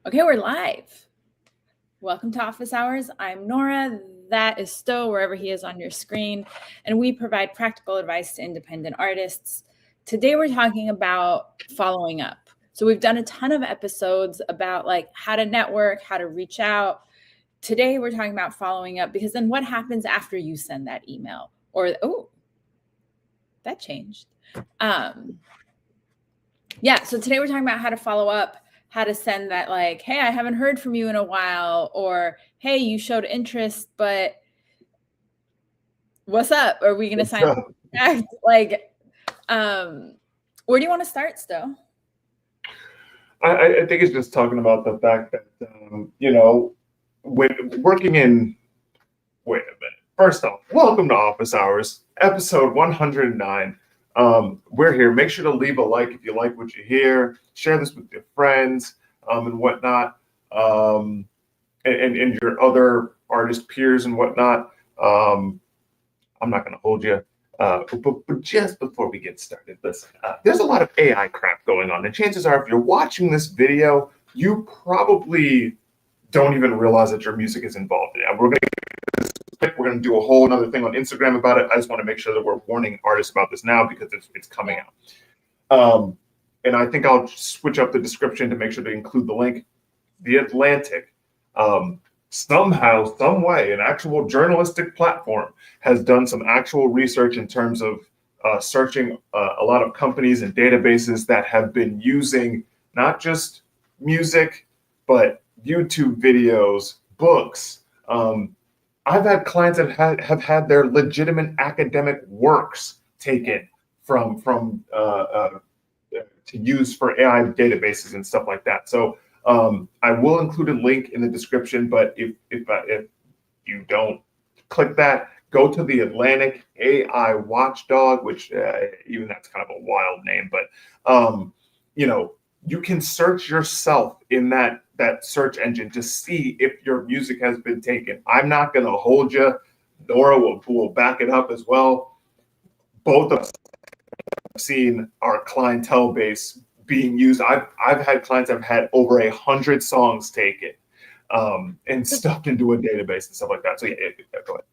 Okay, we're live. Welcome to Office Hours. I'm Nora. That is Sto, wherever he is on your screen. And we provide practical advice to independent artists. Today, we're talking about following up. So we've done a ton of episodes about like how to network, how to reach out. Today, we're talking about following up because then what happens after you send that email? Or, oh, that changed. So today we're talking about how to follow up, how to send that like, hey, I haven't heard from you in a while, or hey, you showed interest, but what's up? Are we going to sign up? Like, where do you want to start, Sto? I think it's just talking about the fact that, when working in, wait a minute. First off, welcome to Office Hours, episode 109. We're here. Make sure to leave a like if you like what you hear. Share this with your friends and whatnot, and your other artist peers and whatnot. I'm not going to hold you. But just before we get started, listen, there's a lot of AI crap going on. And chances are, if you're watching this video, you probably don't even realize that your music is involved in it. We're going to do a whole another thing on Instagram about it. I just want to make sure that we're warning artists about this now because it's coming out. And I think I'll switch up the description to make sure to include the link. The Atlantic, somehow, some way, an actual journalistic platform has done some actual research in terms of searching a lot of companies and databases that have been using not just music, but YouTube videos, books. I've had clients that have had their legitimate academic works taken from to use for AI databases and stuff like that. So I will include a link in the description, but if you don't click that, go to the Atlantic AI Watchdog, which even that's kind of a wild name, but you can search yourself in that search engine to see if your music has been taken. I'm not going to hold you. Nora will back it up as well. Both of us have seen our clientele base being used. I've had clients that have had over 100 songs taken and stuffed into a database and stuff like that. So yeah, go ahead.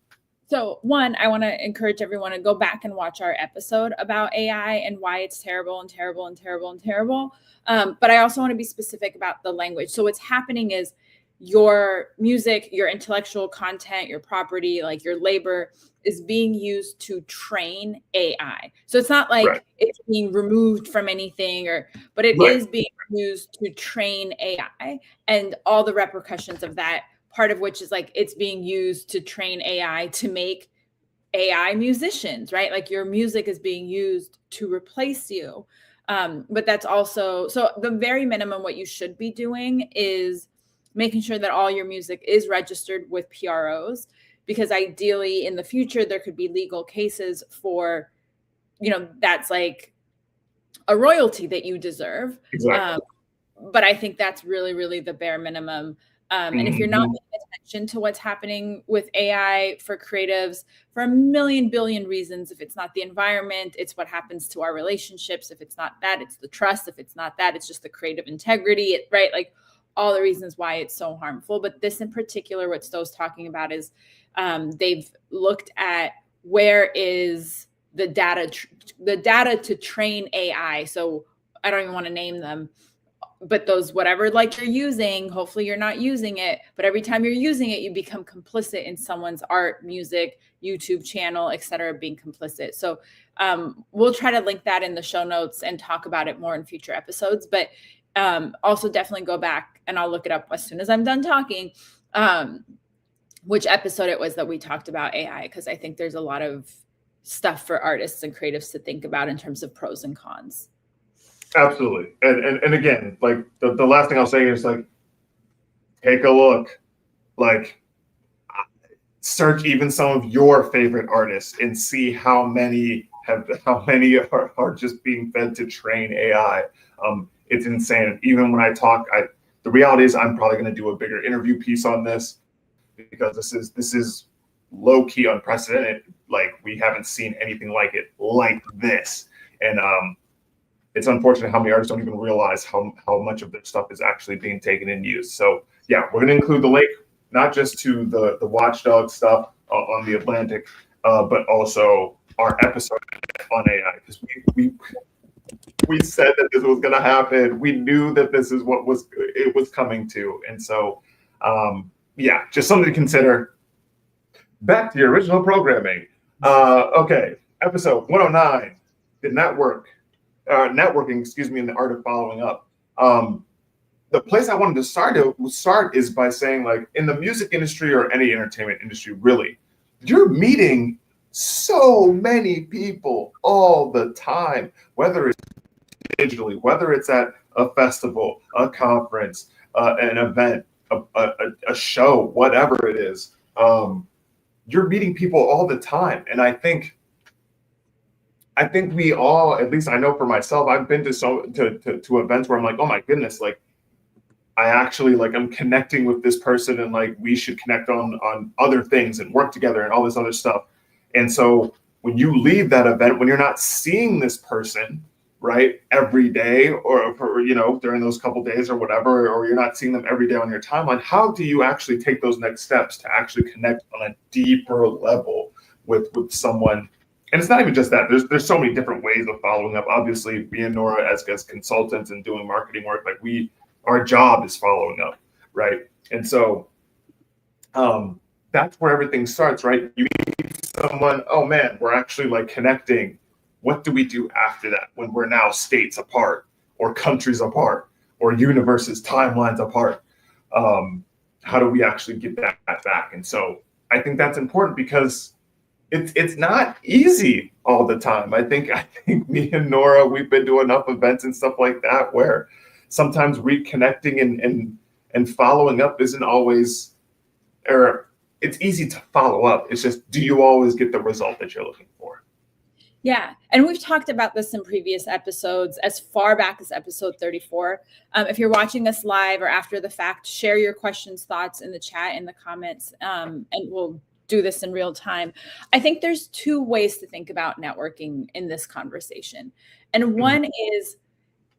So one, I want to encourage everyone to go back and watch our episode about AI and why it's terrible and terrible and terrible and terrible. But I also want to be specific about the language. So what's happening is your music, your intellectual content, your property, like your labor is being used to train AI. So it's not like it's being removed from anything but it is being used to train AI and all the repercussions of that. Part of which is like it's being used to train AI to make AI musicians, right? Like your music is being used to replace you. But that's also, so the very minimum, what you should be doing is making sure that all your music is registered with PROs, because ideally in the future, there could be legal cases for, that's like a royalty that you deserve. Exactly. But I think that's really, really the bare minimum. And if you're not paying attention to what's happening with AI for creatives for a million billion reasons, if it's not the environment, it's what happens to our relationships. If it's not that, it's the trust. If it's not that, it's just the creative integrity, right? Like all the reasons why it's so harmful. But this in particular, what Sto's talking about is they've looked at where is the data to train AI. So I don't even want to name them. But those, whatever, like you're using, hopefully you're not using it, but every time you're using it, you become complicit in someone's art, music, YouTube channel, etc., being complicit. So we'll try to link that in the show notes and talk about it more in future episodes. But also definitely go back and I'll look it up as soon as I'm done talking, which episode it was that we talked about AI, because I think there's a lot of stuff for artists and creatives to think about in terms of pros and cons. Absolutely. And again, like the last thing I'll say is like, take a look, like search even some of your favorite artists and see how many are just being fed to train AI. It's insane. Even when I talk, the reality is I'm probably going to do a bigger interview piece on this because this is low key unprecedented. Like we haven't seen anything like it like this. And it's unfortunate how many artists don't even realize how much of their stuff is actually being taken and used. So yeah, we're going to include the link, not just to the Watchdog stuff on the Atlantic, but also our episode on AI, because we said that this was going to happen. We knew that this is what it was coming to. And so, yeah, just something to consider. Back to your original programming. Okay, episode 109, the networking, excuse me, in the art of following up. The place I wanted to start is by saying, like, in the music industry or any entertainment industry, really, you're meeting so many people all the time, whether it's digitally, whether it's at a festival, a conference, an event, a show, whatever it is. You're meeting people all the time. And I think we all, at least I know for myself, I've been to events where I'm like, oh my goodness, like, I actually, like, I'm connecting with this person, and like we should connect on other things and work together and all this other stuff. And so when you leave that event, when you're not seeing this person, right, every day, or during those couple days or whatever, or you're not seeing them every day on your timeline, how do you actually take those next steps to actually connect on a deeper level with someone? And it's not even just that. There's so many different ways of following up. Obviously, me and Nora, as consultants and doing marketing work, like, our job is following up, right? And so that's where everything starts, right? You meet someone, oh man, we're actually, like, connecting. What do we do after that when we're now states apart, or countries apart, or universes, timelines apart? How do we actually get that back? And so I think that's important, because it's not easy all the time. I think me and Nora, we've been to enough events and stuff like that where sometimes reconnecting and following up isn't always, or it's easy to follow up. It's just, do you always get the result that you're looking for? Yeah. And we've talked about this in previous episodes, as far back as episode 34. If you're watching us live or after the fact, share your questions, thoughts in the chat, in the comments, and we'll do this in real time. I think there's two ways to think about networking in this conversation. And one is,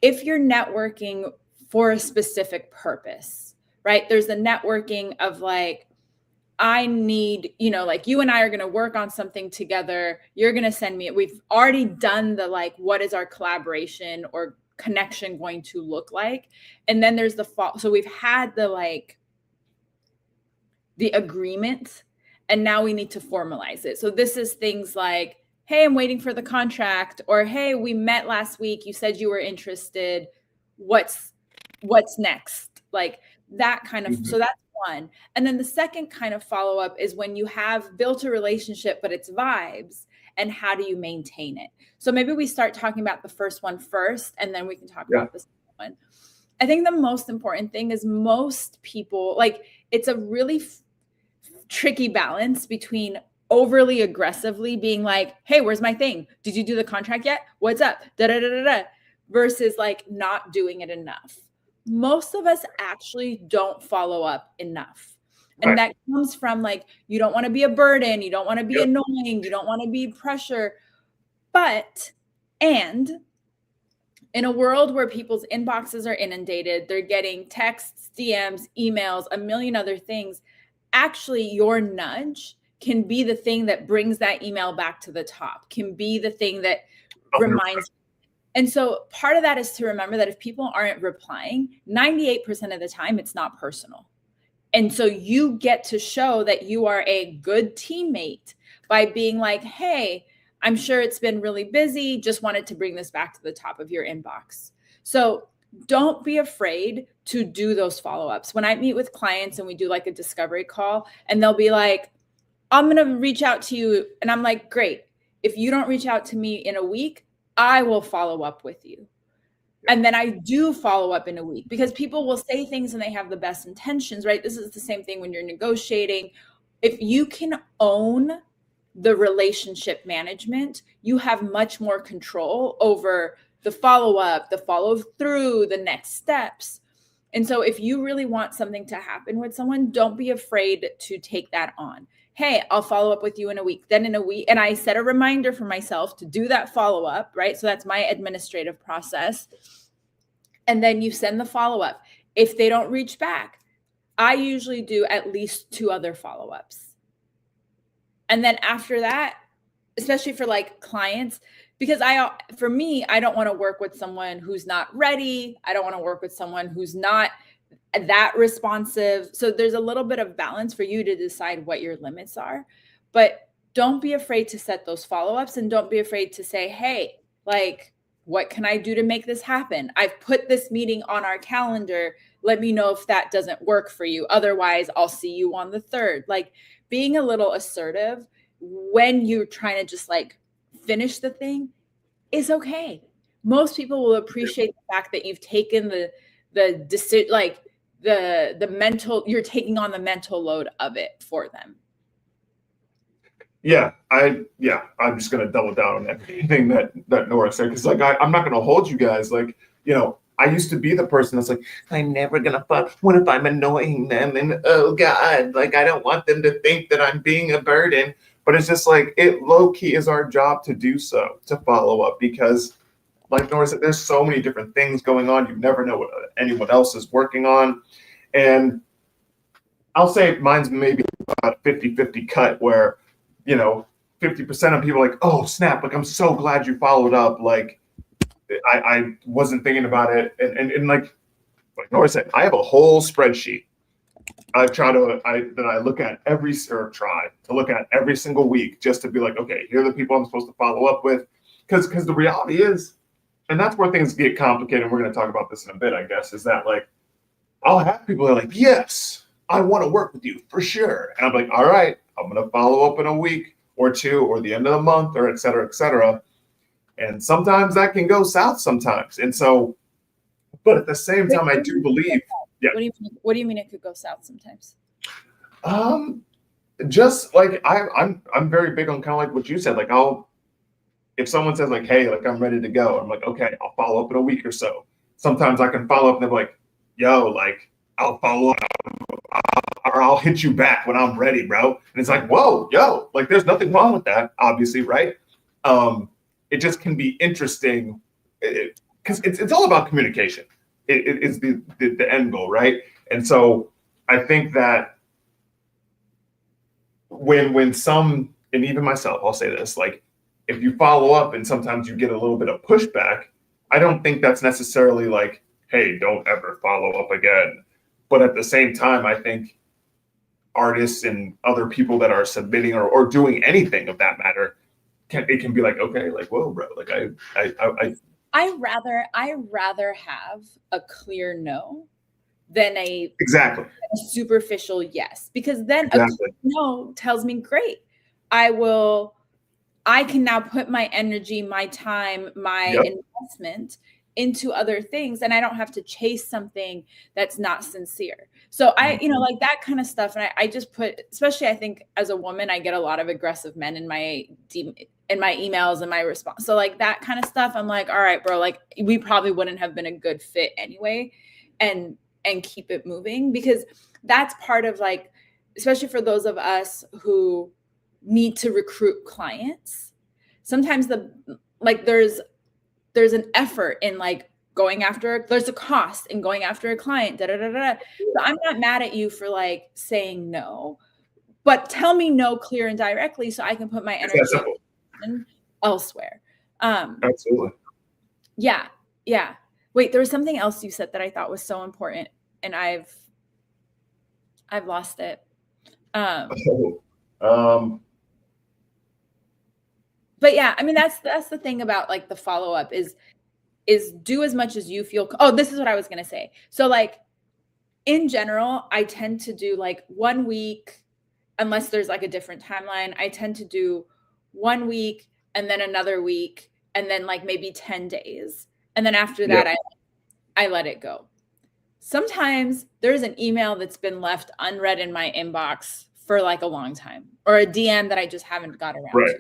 if you're networking for a specific purpose, right? There's the networking of, like, I need, like, you and I are going to work on something together. You're going to send me, we've already done the, like, what is our collaboration or connection going to look like? And then there's so we've had the agreement, and now we need to formalize it. So this is things like, hey, I'm waiting for the contract, or hey, we met last week, you said you were interested. What's next? Like, that kind of, so that's one. And then the second kind of follow-up is when you have built a relationship, but it's vibes, and how do you maintain it? So maybe we start talking about the first one first, and then we can talk about the second one. I think the most important thing is, most people, like, it's a really tricky balance between overly aggressively being like, hey, where's my thing? Did you do the contract yet? What's up? Versus, like, not doing it enough. Most of us actually don't follow up enough. And that comes from, like, you don't want to be a burden. You don't want to be annoying. You don't want to be pressure. And in a world where people's inboxes are inundated, they're getting texts, DMs, emails, a million other things. Actually, your nudge can be the thing that brings that email back to the top, can be the thing that reminds. And so part of that is to remember that if people aren't replying, 98% of the time, it's not personal. And so you get to show that you are a good teammate by being like, hey, I'm sure it's been really busy. Just wanted to bring this back to the top of your inbox. So don't be afraid to do those follow-ups. When I meet with clients and we do, like, a discovery call, and they'll be like, I'm going to reach out to you. And I'm like, great. If you don't reach out to me in a week, I will follow up with you. And then I do follow up in a week, because people will say things and they have the best intentions, right? This is the same thing when you're negotiating. If you can own the relationship management, you have much more control over the follow-up, the follow-through, the next steps. And so if you really want something to happen with someone, don't be afraid to take that on. hey, I'll follow up with you in a week. Then in a week, and I set a reminder for myself to do that follow-up, right? So that's my administrative process. And then you send the follow-up. If they don't reach back, I usually do at least 2 other follow-ups. And then after that, especially for like clients, because for me, I don't want to work with someone who's not ready. I don't want to work with someone who's not that responsive. So there's a little bit of balance for you to decide what your limits are, but don't be afraid to set those follow-ups, and don't be afraid to say, hey, like, what can I do to make this happen? I've put this meeting on our calendar. Let me know if that doesn't work for you. Otherwise, I'll see you on the 3rd. Like, being a little assertive when you're trying to just like finish the thing is okay. Most people will appreciate the fact that you've taken the decision, like the mental, you're taking on the mental load of it for them. Yeah, I'm just gonna double down on everything that Nora said, because like I'm not gonna hold you guys. Like, I used to be the person that's like, I'm never gonna fuck. What if I'm annoying them? And oh God, like I don't want them to think that I'm being a burden. But it's just like, it low key is our job to do so, to follow up, because like Nora said, there's so many different things going on. You never know what anyone else is working on. And I'll say mine's maybe about a 50-50 cut where, 50% of people are like, oh snap, like I'm so glad you followed up. Like I wasn't thinking about it. And like Nora said, I have a whole spreadsheet that I look at try to look at every single week, just to be like, okay, here are the people I'm supposed to follow up with. Because the reality is, and that's where things get complicated, and we're going to talk about this in a bit, I guess, is that like, I'll have people that are like, yes, I want to work with you for sure. And I'm like, all right, I'm going to follow up in a week or 2 or the end of the month, or et cetera, et cetera. And sometimes that can go south sometimes. And so, but at the same time, I do believe. Yeah. What do you mean it could go south sometimes? Just like I'm very big on kind of like what you said. Like if someone says like, hey, like I'm ready to go, I'm like, okay, I'll follow up in a week or so. Sometimes I can follow up and they're like, yo, like I'll follow up or I'll hit you back when I'm ready, bro. And it's like, whoa, yo, like there's nothing wrong with that, obviously, right? It just can be interesting because it's all about communication. It is the end goal, right? And so I think that when some, and even myself, I'll say this, like if you follow up and sometimes you get a little bit of pushback, I don't think that's necessarily like, hey, don't ever follow up again. But at the same time, I think artists and other people that are submitting or doing anything of that matter, it can be like, okay, like, whoa, bro, like I rather have a clear no than a superficial yes, because then a clear no tells me, great, I can now put my energy, my time, my investment into other things, and I don't have to chase something that's not sincere. So like that kind of stuff. And I just put, especially I think as a woman, I get a lot of aggressive men in my emails and my response. So like that kind of stuff, I'm like, all right, bro, like we probably wouldn't have been a good fit anyway, and keep it moving, because that's part of like, especially for those of us who need to recruit clients. Sometimes there's an effort in like going after, there's a cost in going after a client, So I'm not mad at you for like saying no, but tell me no clear and directly so I can put my energy elsewhere. Absolutely. Yeah. Wait, there was something else you said that I thought was so important, and I've lost it. But yeah, I mean, that's the thing about like the follow-up is do as much as you feel. Oh, this is what I was going to say. So like in general, I tend to do like 1 week, unless there's like a different timeline. I tend to do 1 week and then another week and then like maybe 10 days. And then after that, I let it go. Sometimes there's an email that's been left unread in my inbox for like a long time, or a DM that I just haven't got around to.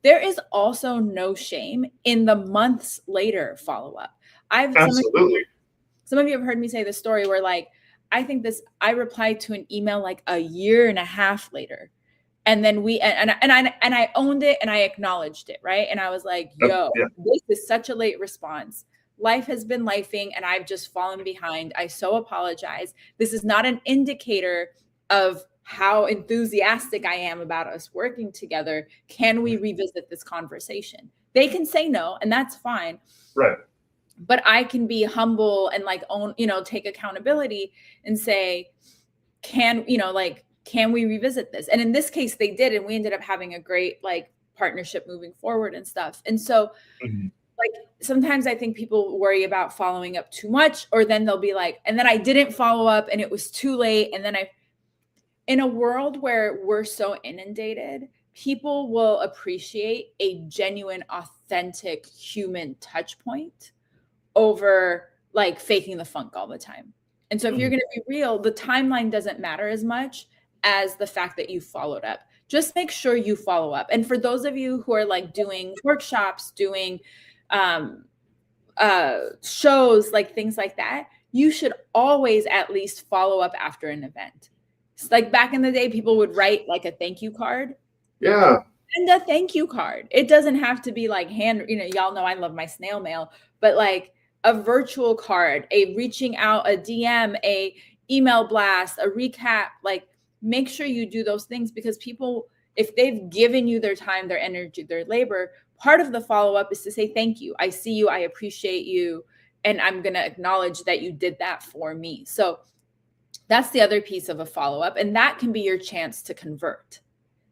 There is also no shame in the months later follow-up. Absolutely. Some of you have heard me say this story where like, I replied to an email like a year and a half later. And then I owned it and I acknowledged it, right? And I was like, yo, this is such a late response. Life has been lifing and I've just fallen behind. I so apologize. This is not an indicator of how enthusiastic I am about us working together. Can we revisit this conversation? They can say no, and that's fine. Right. But I can be humble and like own, take accountability and say, can we revisit this? And in this case, they did, and we ended up having a great like partnership moving forward and stuff. And so like sometimes I think people worry about following up too much, or then they'll be like, and then I didn't follow up and it was too late. And then in a world where we're so inundated, people will appreciate a genuine, authentic human touch point over like faking the funk all the time. And so if you're going to be real, the timeline doesn't matter as much as the fact that you followed up. Just make sure you follow up. And for those of you who are like doing workshops, doing shows, like things like that, you should always at least follow up after an event. It's like back in the day, people would write like a thank you card. Yeah. And a thank you card. It doesn't have to be like y'all know I love my snail mail, but like a virtual card, a reaching out, a DM, a email blast, a recap, like make sure you do those things, because people, if they've given you their time, their energy, their labor, part of the follow-up is to say, thank you. I see you. I appreciate you. And I'm going to acknowledge that you did that for me. So that's the other piece of a follow-up. And that can be your chance to convert.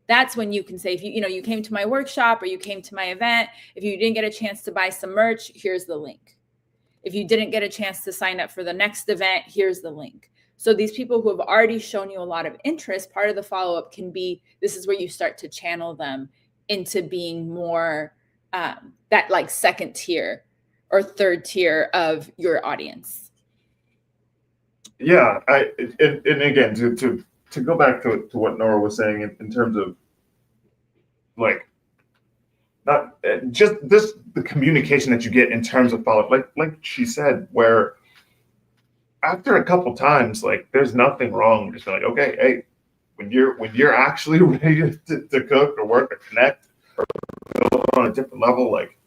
That's when you can say, if you came to my workshop or you came to my event, if you didn't get a chance to buy some merch, here's the link. If you didn't get a chance to sign up for the next event, here's the link. So these people who have already shown you a lot of interest, part of the follow-up can be, this is where you start to channel them into being more that like second tier or third tier of your audience. Yeah. And again, to go back to what Nora was saying in terms of like, not just the communication that you get in terms of follow-up, like she said, where after a couple times, like there's nothing wrong. Just like, okay, hey, when you're actually ready to cook or work or connect or build on a different level, like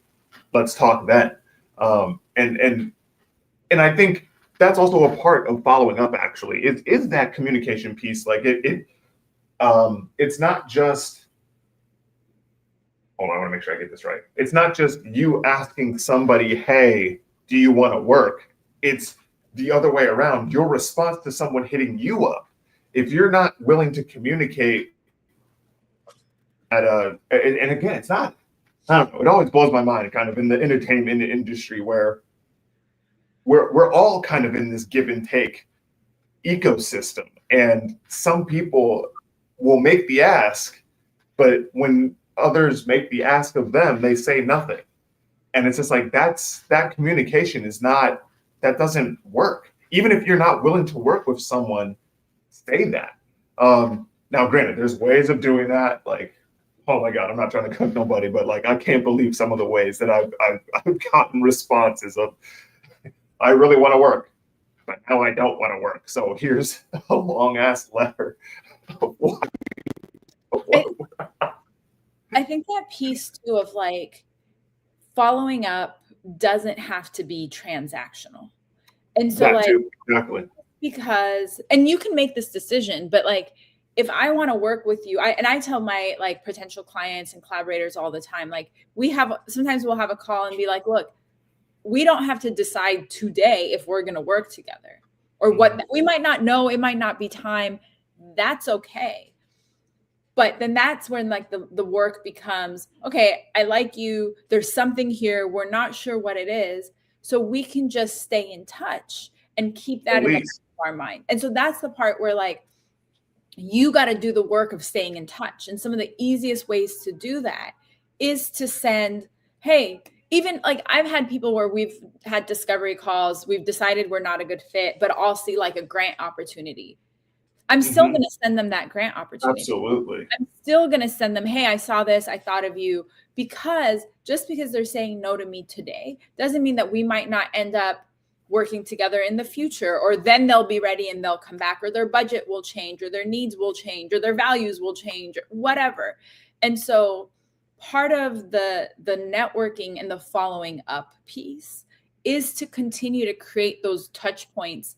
let's talk then. And I think that's also a part of following up. Actually, is that communication piece. Like it's not just. Hold on, I want to make sure I get this right. It's not just you asking somebody, hey, do you want to work? It's the other way around. Your response to someone hitting you up. If you're not willing to communicate and again, it's not, I don't know, it always blows my mind kind of in the entertainment industry where we're all kind of in this give and take ecosystem. And some people will make the ask, but when others make the ask of them, they say nothing. And it's just like, that communication is not, that doesn't work. Even if you're not willing to work with someone, say that. Now, granted, there's ways of doing that. Like, oh my God, I'm not trying to cook nobody, but like, I can't believe some of the ways that I've gotten responses of, I really want to work, but now I don't want to work. So here's a long ass letter. I think that piece too of like following up doesn't have to be transactional. And so that like, too, exactly. Because, and you can make this decision, but like, if I want to work with you, I tell my like potential clients and collaborators all the time, like sometimes we'll have a call and be like, look, we don't have to decide today if we're going to work together or what. We might not know, it might not be time. That's okay. But then that's when like the work becomes, okay, I like you. There's something here. We're not sure what it is. So we can just stay in touch and keep that in the back of our mind. And so that's the part where like, you got to do the work of staying in touch. And some of the easiest ways to do that is to send, hey, even like I've had people where we've had discovery calls. We've decided we're not a good fit, but I'll see like a grant opportunity. I'm still going to send them that grant opportunity. Absolutely. I'm still going to send them, hey, I saw this. I thought of you. Because just because they're saying no to me today doesn't mean that we might not end up working together in the future, or then they'll be ready and they'll come back, or their budget will change, or their needs will change, or their values will change, or whatever. And so part of the networking and the following up piece is to continue to create those touch points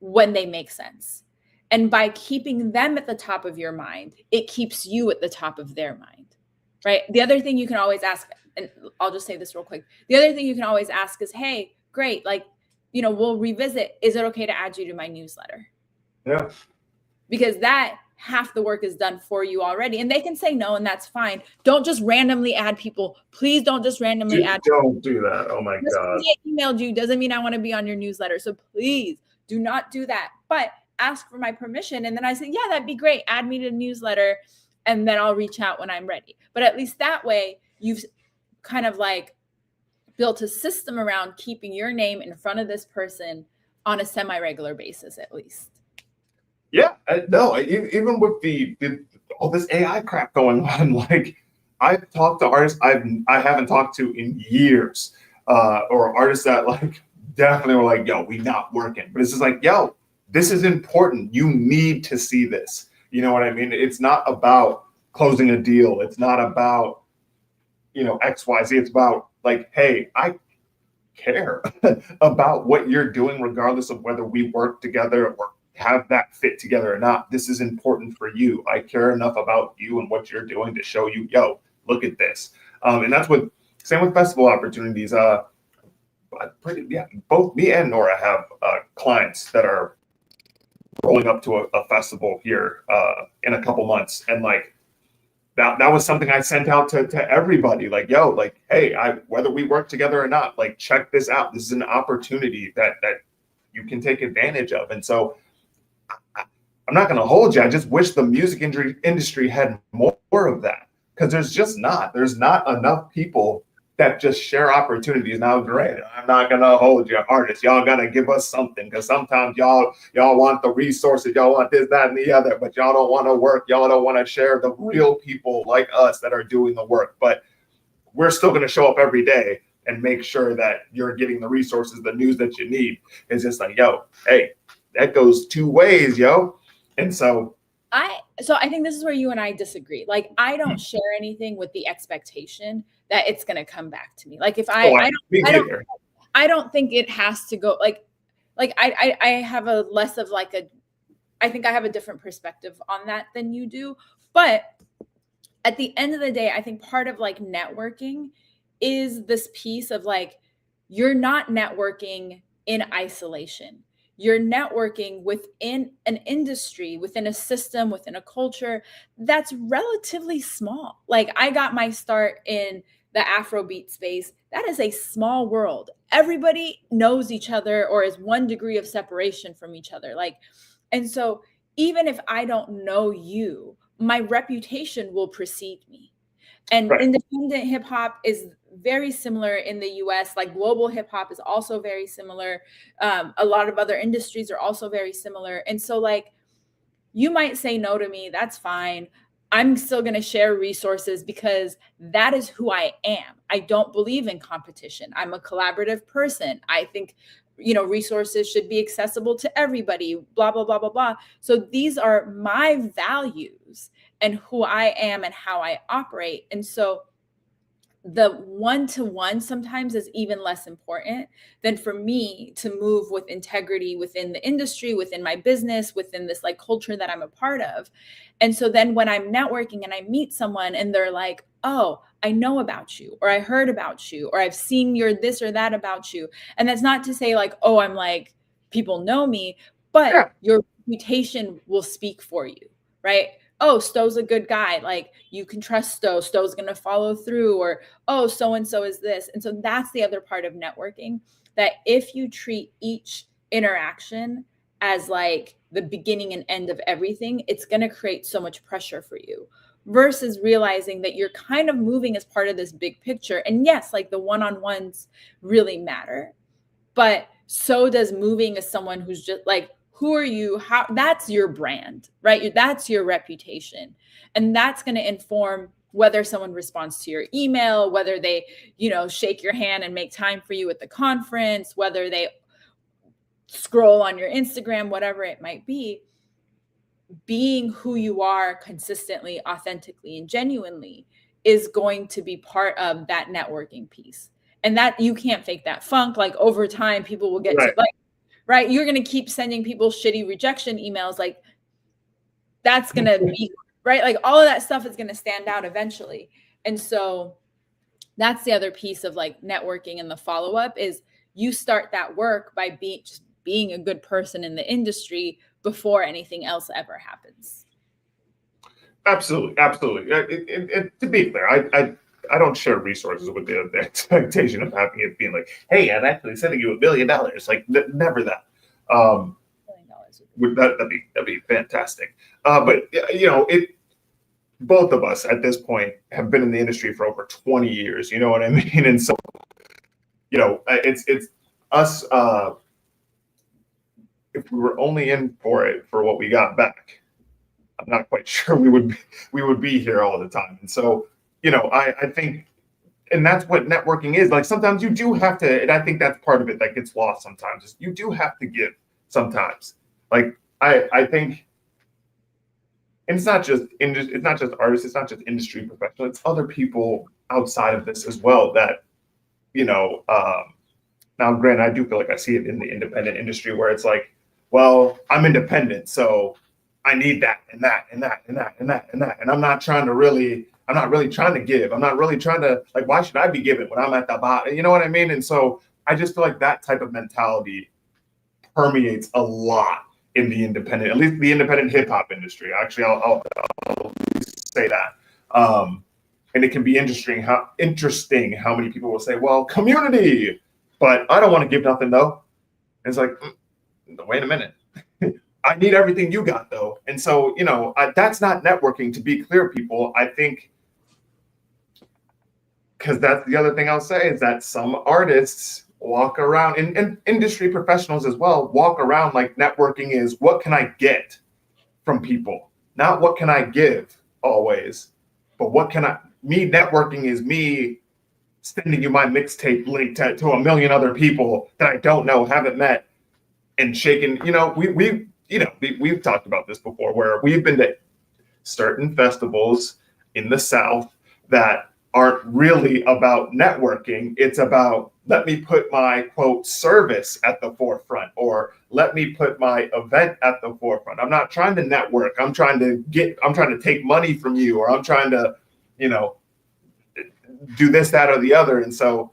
when they make sense. And by keeping them at the top of your mind, it keeps you at the top of their mind, right? The other thing you can always ask, and I'll just say this real quick. The other thing you can always ask is, hey, great, like, you know, we'll revisit. Is it okay to add you to my newsletter? Yeah. Because that half the work is done for you already. And they can say no, and that's fine. Don't just randomly add people. Please don't just randomly add people. Don't do that. Oh my just God. I emailed you doesn't mean I want to be on your newsletter. So please do not do that. But ask for my permission. And then I say, yeah, that'd be great. Add me to the newsletter. And then I'll reach out when I'm ready. But at least that way you've kind of like built a system around keeping your name in front of this person on a semi-regular basis, at least. Yeah, no, even with the all this AI crap going on, like I've talked to artists I haven't talked to in years, or artists that like definitely were like, yo, we not working. But it's just like, yo, this is important. You need to see this. You know what I mean? It's not about closing a deal. It's not about, you know, XYZ. It's about like, hey, I care about what you're doing, regardless of whether we work together or have that fit together or not. This is important for you. I care enough about you and what you're doing to show you, yo, look at this. And that's what, same with festival opportunities. Both me and Nora have clients that are rolling up to a festival here in a couple months. And like, that was something I sent out to everybody. Like, yo, like, hey, whether we work together or not, like, check this out. This is an opportunity that you can take advantage of. And so I'm not going to hold you. I just wish the music industry had more of that, because there's not enough people that just share opportunities. Now, great, I'm not going to hold you, artists. Y'all got to give us something, because sometimes y'all want the resources, y'all want this, that, and the other, but y'all don't want to work. Y'all don't want to share the real people like us that are doing the work. But we're still going to show up every day and make sure that you're getting the resources, the news that you need. It's just like, yo, hey, that goes two ways, yo. And so I think this is where you and I disagree. Like, I don't share anything with the expectation that it's going to come back to me. Like, if I don't think it has to go like I have a less of like I think I have a different perspective on that than you do. But at the end of the day, I think part of like networking is this piece of like, you're not networking in isolation. You're networking within an industry, within a system, within a culture that's relatively small. Like, I got my start in the Afrobeat space. That is a small world. Everybody knows each other or is one degree of separation from each other. Like, and so even if I don't know you, my reputation will precede me. And right. Independent hip hop is very similar in the US. Like, global hip hop is also very similar. A lot of other industries are also very similar. And so like, you might say no to me, that's fine. I'm still going to share resources because that is who I am. I don't believe in competition. I'm a collaborative person. I think, you know, resources should be accessible to everybody, blah, blah, blah, blah, blah. So these are my values and who I am and how I operate. And so the one-to-one sometimes is even less important than for me to move with integrity within the industry, within my business, within this like culture that I'm a part of. And so then when I'm networking and I meet someone and they're like, oh, I know about you, or I heard about you, or I've seen your this or that about you. And that's not to say like, oh, I'm like, people know me, but your reputation will speak for you, right? Oh, Sto's a good guy. Like, you can trust Sto. Sto's going to follow through. Or, oh, so-and-so is this. And so that's the other part of networking, that if you treat each interaction as like the beginning and end of everything, it's going to create so much pressure for you, versus realizing that you're kind of moving as part of this big picture. And yes, like the one-on-ones really matter, but so does moving as someone who's just like, who are you? How? That's your brand, right? That's your reputation. And that's going to inform whether someone responds to your email, whether they, you know, shake your hand and make time for you at the conference, whether they scroll on your Instagram, whatever it might be, being who you are consistently, authentically, and genuinely is going to be part of that networking piece. And that you can't fake that funk. Like over time, people will get to like, right. You're going to keep sending people shitty rejection emails. Like that's going to be right. Like all of that stuff is going to stand out eventually. And so that's the other piece of like networking and the follow-up is you start that work by being a good person in the industry before anything else ever happens. Absolutely. And to be fair, I don't share resources with the expectation of having it being like, hey, I'm actually sending you $1 million. Like never that. $1 million. That'd be fantastic. But both of us at this point have been in the industry for over 20 years. You know what I mean? And so, it's us. If we were only in for it for what we got back, I'm not quite sure we would be here all the time. And so, I think, and that's what networking is. Like sometimes you do have to, and I think that's part of it that gets lost sometimes, is you do have to give sometimes. Like I think, and it's not just artists, it's not just industry professionals, it's other people outside of this as well that, now granted, I do feel like I see it in the independent industry where it's like, well, I'm independent, so I need that and that and that and that and that and that. And I'm not really trying to give. I'm not really trying to, like, why should I be giving when I'm at the bottom? You know what I mean? And so I just feel like that type of mentality permeates a lot in the independent, at least the independent hip hop industry. Actually, I'll say that. And it can be interesting how many people will say, well, community, but I don't want to give nothing though. And it's like, wait a minute. I need everything you got though. And so, that's not networking, to be clear, people. I think, because that's the other thing I'll say, is that some artists walk around, and industry professionals as well, walk around like networking is what can I get from people? Not what can I give always, but networking is me sending you my mixtape link to 1 million other people that I don't know, haven't met, and shaking. We've talked about this before, where we've been to certain festivals in the South that aren't really about networking. It's about, let me put my quote service at the forefront, or let me put my event at the forefront. I'm not trying to network. I'm trying to take money from you, or I'm trying to, do this, that, or the other. And so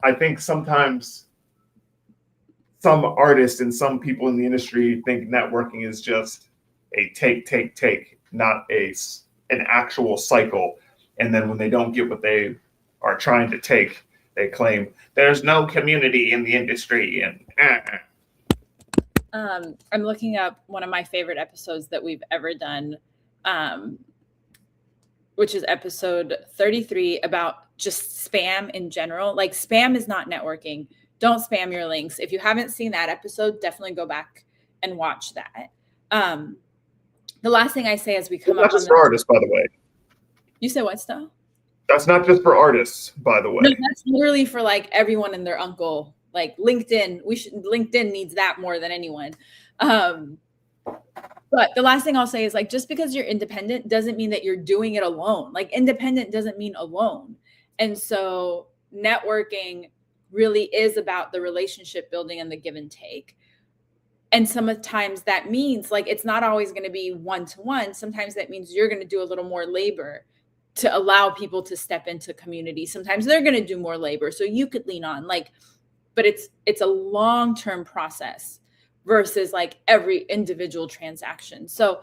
I think sometimes some artists and some people in the industry think networking is just a take, not an actual cycle. And then when they don't get what they are trying to take, they claim there's no community in the industry. And I'm looking up one of my favorite episodes that we've ever done, which is episode 33, about just spam in general. Like, spam is not networking. Don't spam your links. If you haven't seen that episode, definitely go back and watch that. The last thing I say as we come up, not just for artists, by the way. You said what, Sto? That's not just for artists, by the way. No, that's literally for like everyone and their uncle. Like LinkedIn, LinkedIn needs that more than anyone. But the last thing I'll say is, like, just because you're independent doesn't mean that you're doing it alone. Like, independent doesn't mean alone. And so networking really is about the relationship building and the give and take. And sometimes that means, like, it's not always going to be one-to-one. Sometimes that means you're going to do a little more labor to allow people to step into community. Sometimes they're going to do more labor, so you could lean on, like, but it's a long-term process versus like every individual transaction. So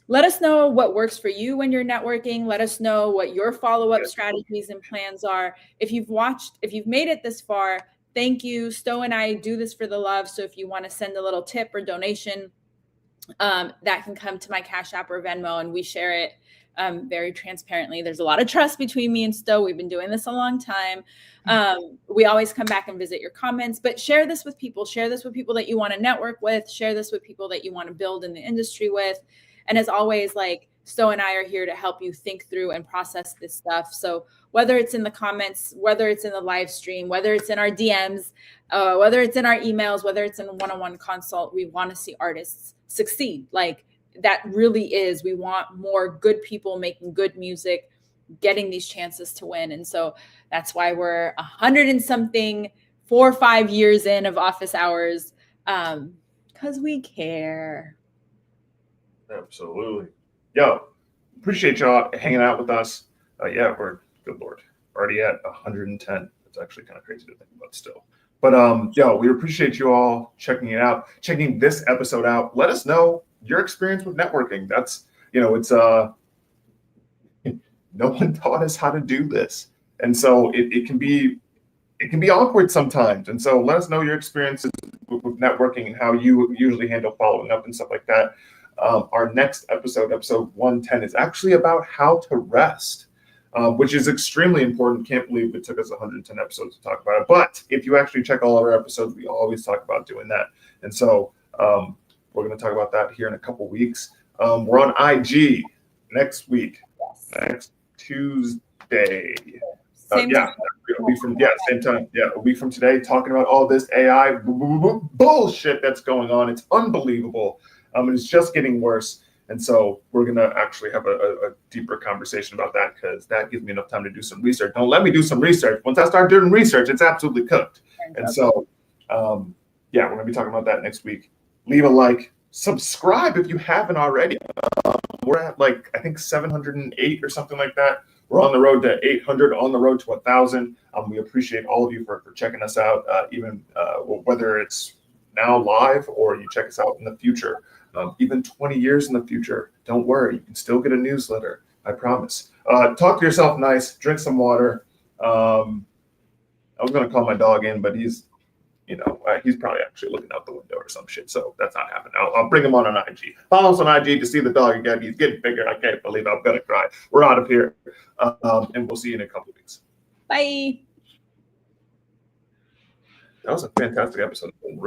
let us know what works for you when you're networking. Let us know what your follow-up strategies and plans are. If you've made it this far, thank you. Sto and I do this for the love. So if you want to send a little tip or donation, that can come to my Cash App or Venmo, and we share it very transparently. There's a lot of trust between me and Sto. We've been doing this a long time. We always come back and visit your comments, but share this with people. Share this with people that you want to network with. Share this with people that you want to build in the industry with. And as always, like, Sto and I are here to help you think through and process this stuff. So whether it's in the comments, whether it's in the live stream, whether it's in our DMs, whether it's in our emails, whether it's in a one-on-one consult, we want to see artists succeed. Like that really is, we want more good people making good music, getting these chances to win. And so that's why we're 100 and something, 4 or 5 years in of office hours, because we care. Absolutely. Yo, appreciate y'all hanging out with us. Yeah, we're, good Lord, already at 110. It's actually kind of crazy to think about still. But yo, we appreciate you all checking it out, checking this episode out. Let us know your experience with networking. That's, it's no one taught us how to do this. And so it can be awkward sometimes. And so let us know your experiences with networking and how you usually handle following up and stuff like that. Our next episode 110, is actually about how to rest, which is extremely important. Can't believe it took us 110 episodes to talk about it. But if you actually check all of our episodes, we always talk about doing that. And so we're going to talk about that here in a couple weeks. We're on IG next week, next Tuesday. It'll be from same time. Yeah, it'll be from today, talking about all this AI bullshit that's going on. It's unbelievable. And it's just getting worse. And so we're going to actually have a deeper conversation about that, because that gives me enough time to do some research. Don't let me do some research. Once I start doing research, it's absolutely cooked. And so, we're going to be talking about that next week. Leave a like, subscribe if you haven't already. We're at I think 708 or something like that. We're on the road to 800, on the road to 1,000. We appreciate all of you for checking us out, even whether it's now live or you check us out in the future. Even 20 years in the future, don't worry, you can still get a newsletter, I promise. Talk to yourself nice, drink some water. I was going to call my dog in, but he's probably actually looking out the window or some shit, so that's not happening. I'll bring him on IG. Follow us on IG to see the dog again. He's getting bigger. I can't believe I'm going to cry. We're out of here, and we'll see you in a couple weeks. Bye. That was a fantastic episode. Really.